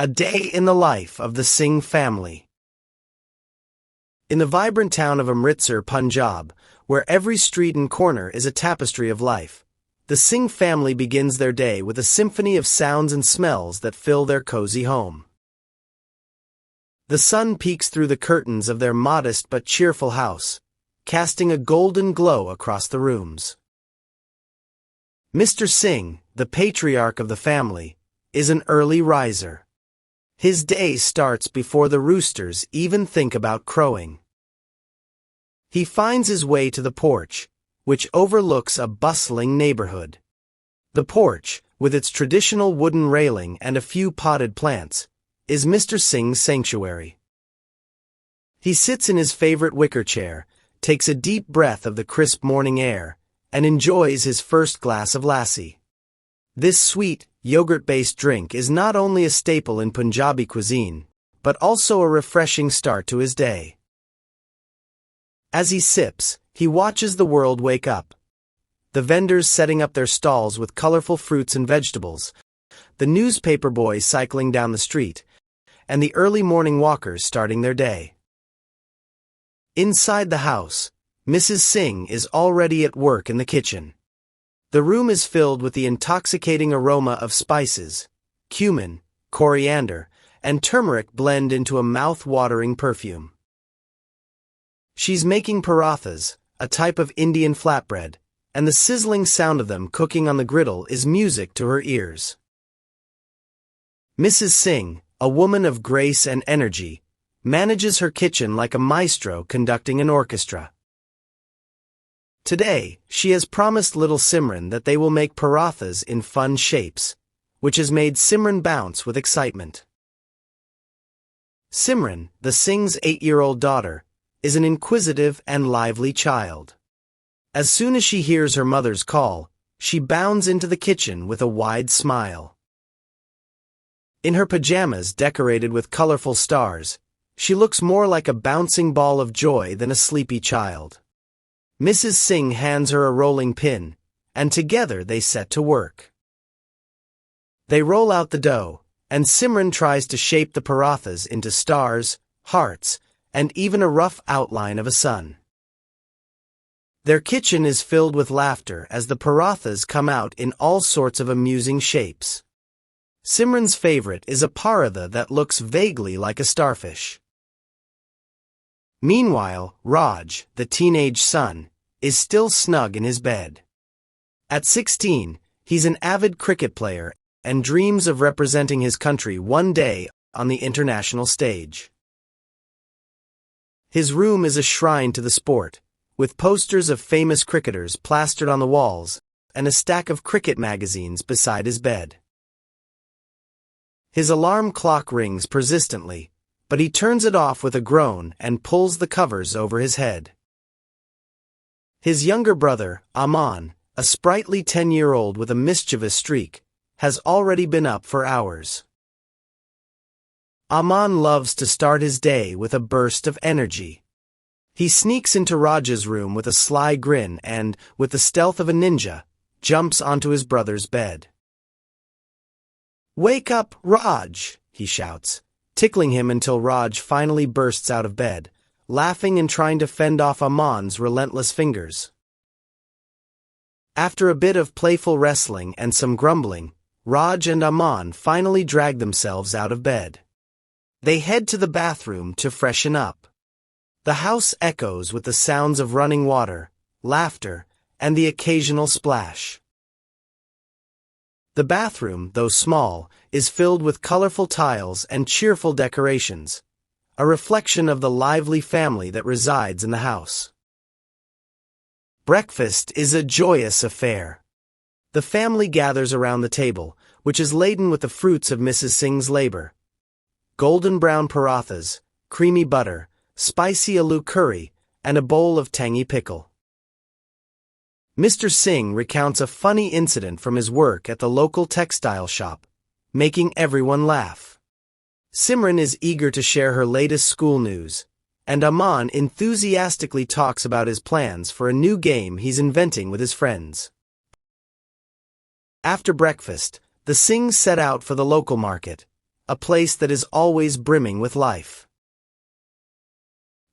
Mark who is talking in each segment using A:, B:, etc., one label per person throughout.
A: A day in the life of the Singh family. In the vibrant town of Amritsar, Punjab, where every street and corner is a tapestry of life, the Singh family begins their day with a symphony of sounds and smells that fill their cozy home. The sun peeks through the curtains of their modest but cheerful house, casting a golden glow across the rooms. Mr. Singh, the patriarch of the family, is an early riser. His day starts before the roosters even think about crowing. He finds his way to the porch, which overlooks a bustling neighborhood. The porch, with its traditional wooden railing and a few potted plants, is Mr. Singh's sanctuary. He sits in his favorite wicker chair, takes a deep breath of the crisp morning air, and enjoys his first glass of lassi. This sweet, yogurt-based drink is not only a staple in Punjabi cuisine, but also a refreshing start to his day. As he sips, he watches the world wake up. The vendors setting up their stalls with colorful fruits and vegetables, the newspaper boys cycling down the street, and the early morning walkers starting their day. Inside the house, Mrs. Singh is already at work in the kitchen. The room is filled with the intoxicating aroma of spices, cumin, coriander, and turmeric blend into a mouth-watering perfume. She's making parathas, a type of Indian flatbread, and the sizzling sound of them cooking on the griddle is music to her ears. Mrs. Singh, a woman of grace and energy, manages her kitchen like a maestro conducting an orchestra. Today, she has promised little Simran that they will make parathas in fun shapes, which has made Simran bounce with excitement. Simran, the Singh's 8-year-old daughter, is an inquisitive and lively child. As soon as she hears her mother's call, she bounds into the kitchen with a wide smile. In her pajamas decorated with colorful stars, she looks more like a bouncing ball of joy than a sleepy child. Mrs. Singh hands her a rolling pin, and together they set to work. They roll out the dough, and Simran tries to shape the parathas into stars, hearts, and even a rough outline of a sun. Their kitchen is filled with laughter as the parathas come out in all sorts of amusing shapes. Simran's favorite is a paratha that looks vaguely like a starfish. Meanwhile, Raj, the teenage son, is still snug in his bed. At 16, he's an avid cricket player and dreams of representing his country one day on the international stage. His room is a shrine to the sport, with posters of famous cricketers plastered on the walls and a stack of cricket magazines beside his bed. His alarm clock rings persistently, but he turns it off with a groan and pulls the covers over his head. His younger brother, Aman, a sprightly 10-year-old with a mischievous streak, has already been up for hours. Aman loves to start his day with a burst of energy. He sneaks into Raj's room with a sly grin and, with the stealth of a ninja, jumps onto his brother's bed. "Wake up, Raj!" he shouts, tickling him until Raj finally bursts out of bed, laughing and trying to fend off Aman's relentless fingers. After a bit of playful wrestling and some grumbling, Raj and Aman finally drag themselves out of bed. They head to the bathroom to freshen up. The house echoes with the sounds of running water, laughter, and the occasional splash. The bathroom, though small, is filled with colorful tiles and cheerful decorations, a reflection of the lively family that resides in the house. Breakfast is a joyous affair. The family gathers around the table, which is laden with the fruits of Mrs. Singh's labor. Golden brown parathas, creamy butter, spicy aloo curry, and a bowl of tangy pickle. Mr. Singh recounts a funny incident from his work at the local textile shop, making everyone laugh. Simran is eager to share her latest school news, and Aman enthusiastically talks about his plans for a new game he's inventing with his friends. After breakfast, the Singhs set out for the local market, a place that is always brimming with life.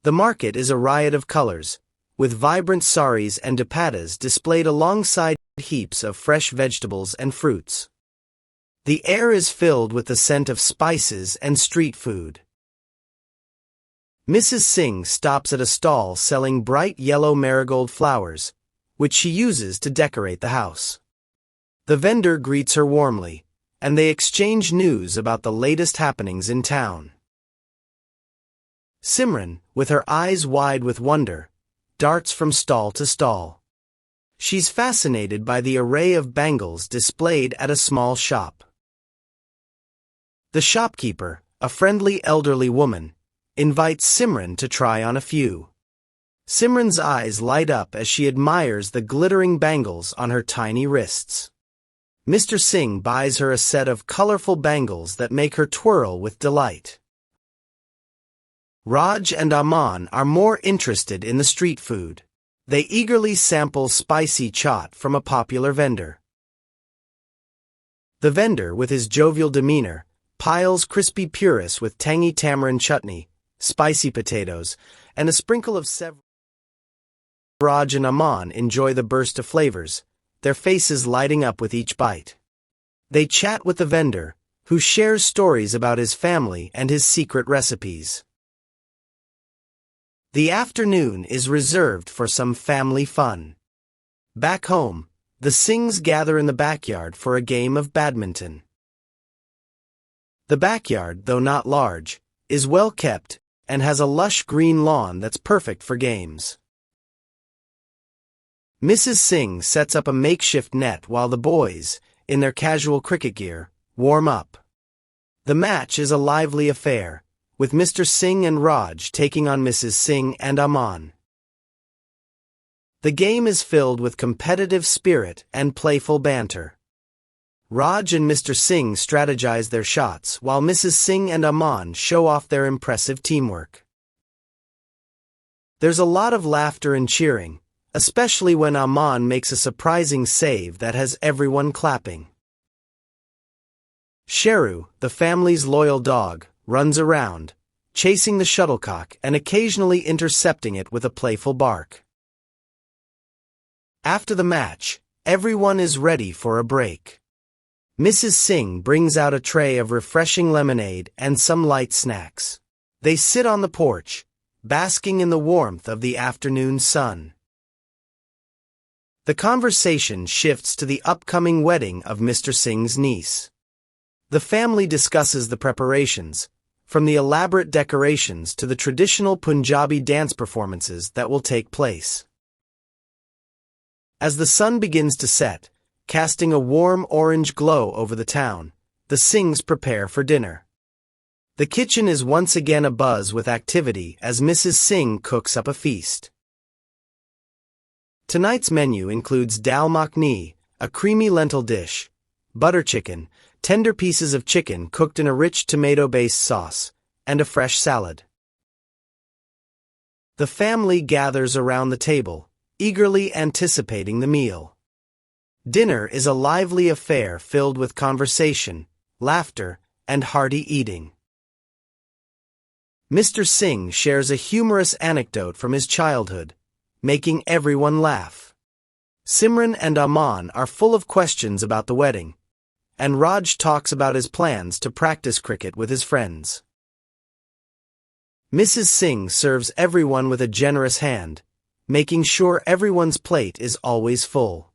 A: The market is a riot of colors, with vibrant saris and dupattas displayed alongside heaps of fresh vegetables and fruits. The air is filled with the scent of spices and street food. Mrs. Singh stops at a stall selling bright yellow marigold flowers, which she uses to decorate the house. The vendor greets her warmly, and they exchange news about the latest happenings in town. Simran, with her eyes wide with wonder, darts from stall to stall. She's fascinated by the array of bangles displayed at a small shop. The shopkeeper, a friendly elderly woman, invites Simran to try on a few. Simran's eyes light up as she admires the glittering bangles on her tiny wrists. Mr. Singh buys her a set of colorful bangles that make her twirl with delight. Raj and Aman are more interested in the street food. They eagerly sample spicy chaat from a popular vendor. The vendor, with his jovial demeanor, piles crispy puris with tangy tamarind chutney, spicy potatoes, and a sprinkle of several. Raj and Aman enjoy the burst of flavors, their faces lighting up with each bite. They chat with the vendor, who shares stories about his family and his secret recipes. The afternoon is reserved for some family fun. Back home, the Singhs gather in the backyard for a game of badminton. The backyard, though not large, is well kept and has a lush green lawn that's perfect for games. Mrs. Singh sets up a makeshift net while the boys, in their casual cricket gear, warm up. The match is a lively affair, with Mr. Singh and Raj taking on Mrs. Singh and Aman. The game is filled with competitive spirit and playful banter. Raj and Mr. Singh strategize their shots while Mrs. Singh and Aman show off their impressive teamwork. There's a lot of laughter and cheering, especially when Aman makes a surprising save that has everyone clapping. Sheru, the family's loyal dog, runs around, chasing the shuttlecock and occasionally intercepting it with a playful bark. After the match, everyone is ready for a break. Mrs. Singh brings out a tray of refreshing lemonade and some light snacks. They sit on the porch, basking in the warmth of the afternoon sun. The conversation shifts to the upcoming wedding of Mr. Singh's niece. The family discusses the preparations, from the elaborate decorations to the traditional Punjabi dance performances that will take place. As the sun begins to set, casting a warm orange glow over the town, the Singhs prepare for dinner. The kitchen is once again abuzz with activity as Mrs. Singh cooks up a feast. Tonight's menu includes dal makhni, a creamy lentil dish, butter chicken, tender pieces of chicken cooked in a rich tomato-based sauce, and a fresh salad. The family gathers around the table, eagerly anticipating the meal. Dinner is a lively affair filled with conversation, laughter, and hearty eating. Mr. Singh shares a humorous anecdote from his childhood, making everyone laugh. Simran and Aman are full of questions about the wedding, and Raj talks about his plans to practice cricket with his friends. Mrs. Singh serves everyone with a generous hand, making sure everyone's plate is always full.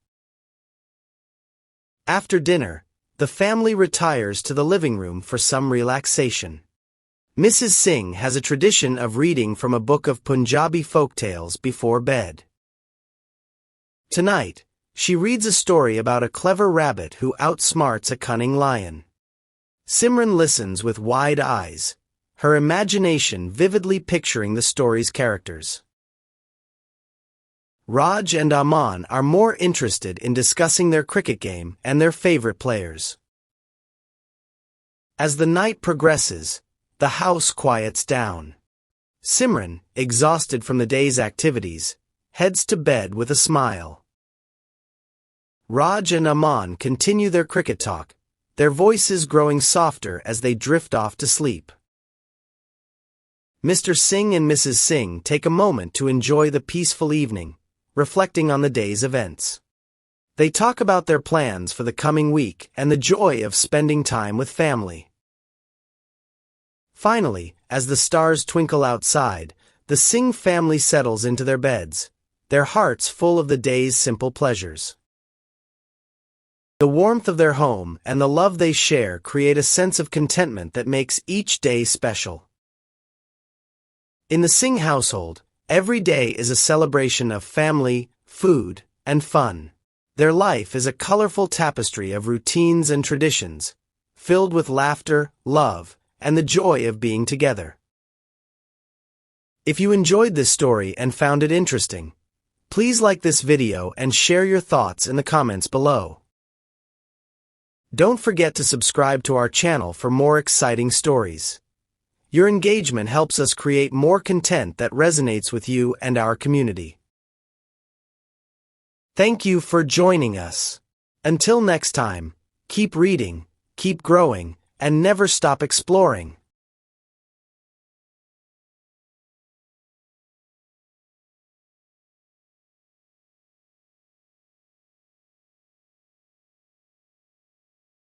A: After dinner, the family retires to the living room for some relaxation. Mrs. Singh has a tradition of reading from a book of Punjabi folk tales before bed. Tonight, she reads a story about a clever rabbit who outsmarts a cunning lion. Simran listens with wide eyes, her imagination vividly picturing the story's characters. Raj and Aman are more interested in discussing their cricket game and their favorite players. As the night progresses, the house quiets down. Simran, exhausted from the day's activities, heads to bed with a smile. Raj and Aman continue their cricket talk, their voices growing softer as they drift off to sleep. Mr. Singh and Mrs. Singh take a moment to enjoy the peaceful evening, reflecting on the day's events. They talk about their plans for the coming week and the joy of spending time with family. Finally, as the stars twinkle outside, the Singh family settles into their beds, their hearts full of the day's simple pleasures. The warmth of their home and the love they share create a sense of contentment that makes each day special. In the Singh household, every day is a celebration of family, food, and fun. Their life is a colorful tapestry of routines and traditions, filled with laughter, love, and the joy of being together. If you enjoyed this story and found it interesting, please like this video and share your thoughts in the comments below. Don't forget to subscribe to our channel for more exciting stories. Your engagement helps us create more content that resonates with you and our community. Thank you for joining us. Until next time, keep reading, keep growing, and never stop exploring.